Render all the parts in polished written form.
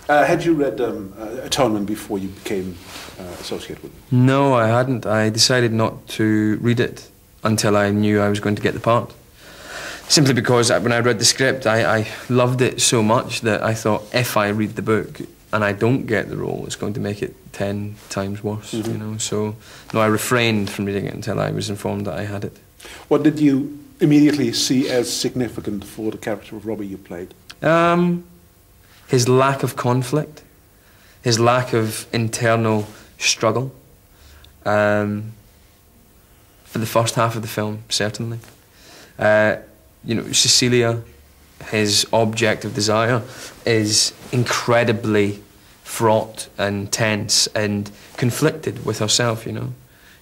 Had you read Atonement before you became associated with it? No, I hadn't. I decided not to read it until I knew I was going to get the part. Simply because when I read the script, I loved it so much that I thought, if I read the book and I don't get the role, it's going to make it 10 times worse, you know. So, no, I refrained from reading it until I was informed that I had it. What did you immediately see as significant for the character of Robbie you played? His lack of conflict, his lack of internal struggle. For the first half of the film, certainly. You know, Cecilia, his object of desire, is incredibly fraught and tense and conflicted with herself, you know.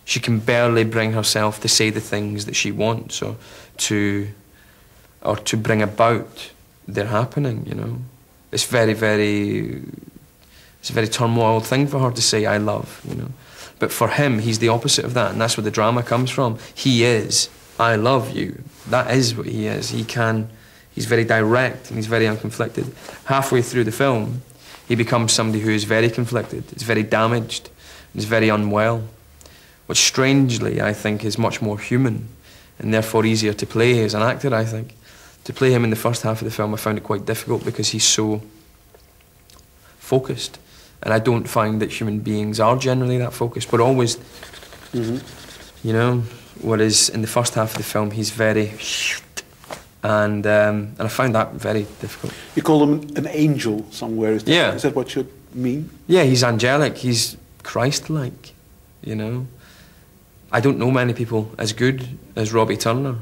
She can barely bring herself to say the things that she wants or to bring about their happening, you know. It's a very turmoil thing for her to say, I love, you know. But for him, he's the opposite of that, and that's where the drama comes from. He is, I love you. That is what he is. He's very direct and he's very unconflicted. Halfway through the film, he becomes somebody who is very conflicted, is very damaged, is very unwell, which strangely, I think, is much more human and therefore easier to play as an actor, I think. To play him in the first half of the film, I found it quite difficult because he's so focused. And I don't find that human beings are generally that focused, but always, you know, whereas in the first half of the film, he's very... And I found that very difficult. You call him an angel somewhere. Is that what you mean? Yeah, he's angelic. He's Christ-like, you know. I don't know many people as good as Robbie Turner.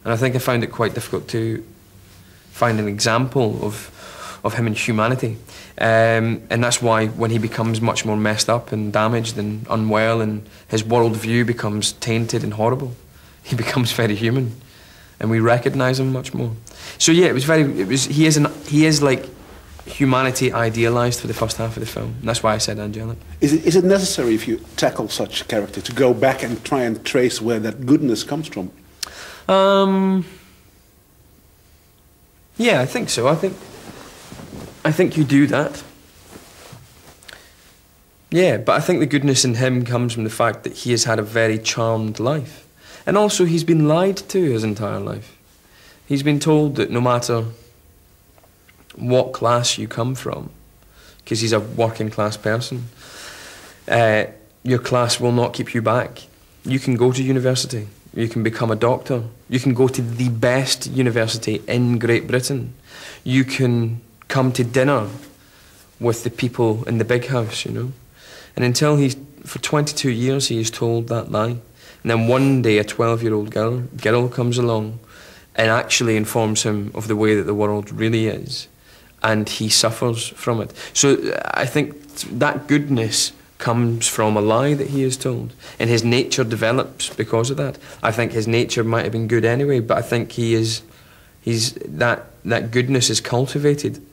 And I think I found it quite difficult to find an example of him in humanity. And that's why when he becomes much more messed up and damaged and unwell and his worldview becomes tainted and horrible, he becomes very human. And we recognise him much more. So yeah, he is like humanity idealised for the first half of the film. And that's why I said angelic. Is it necessary, if you tackle such a character, to go back and try and trace where that goodness comes from? Yeah, I think so. I think you do that. Yeah, but I think the goodness in him comes from the fact that he has had a very charmed life. And also he's been lied to his entire life. He's been told that no matter what class you come from, because he's a working class person, your class will not keep you back. You can go to university, you can become a doctor, you can go to the best university in Great Britain, you can come to dinner with the people in the big house, you know. And until for 22 years he is told that lie. And then one day a 12-year-old girl comes along and actually informs him of the way that the world really is. And he suffers from it. So I think that goodness comes from a lie that he is told. And his nature develops because of that. I think his nature might have been good anyway, but I think that goodness is cultivated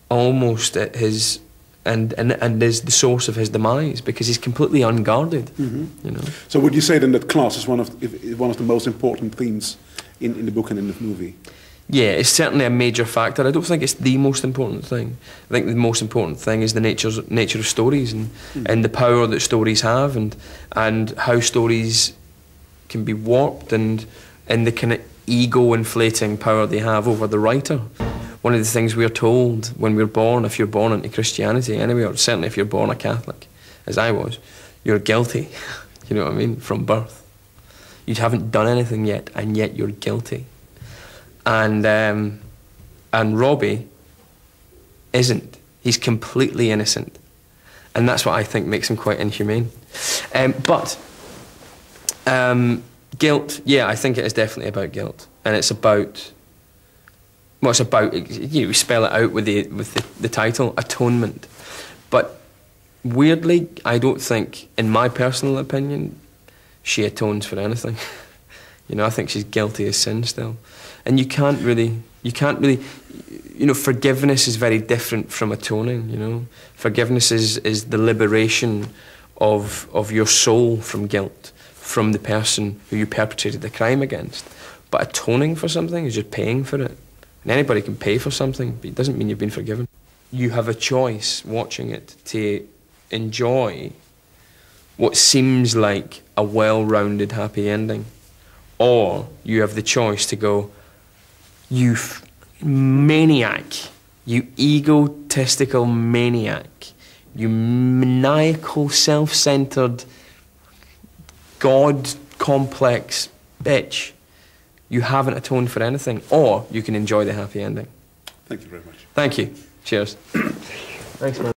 almost at his... And is the source of his demise because he's completely unguarded. You know. So would you say then that class is one of the most important themes in the book and in the movie? Yeah, it's certainly a major factor. I don't think it's the most important thing. I think the most important thing is the nature of stories and the power that stories have and how stories can be warped and the kind of ego-inflating power they have over the writer. One of the things we are told when we're born, if you're born into Christianity anyway, or certainly if you're born a Catholic, as I was, you're guilty, you know what I mean, from birth. You haven't done anything yet, and yet you're guilty. And Robbie isn't. He's completely innocent. And that's what I think makes him quite inhumane. But guilt, yeah, I think it is definitely about guilt. And it's about... Well, it's about, you spell it out with the title, Atonement. But weirdly, I don't think, in my personal opinion, she atones for anything. You know, I think she's guilty as sin still. And you can't really, you know, forgiveness is very different from atoning, you know. Forgiveness is the liberation of your soul from guilt, from the person who you perpetrated the crime against. But atoning for something is just paying for it. And anybody can pay for something, but it doesn't mean you've been forgiven. you have a choice watching it to enjoy what seems like a well-rounded happy ending, or you have the choice to go, you maniac, you egotistical maniac, you maniacal, self-centered, God-complex bitch. You haven't atoned for anything, or you can enjoy the happy ending. Thank you very much. Thank you. Cheers. Thanks, man.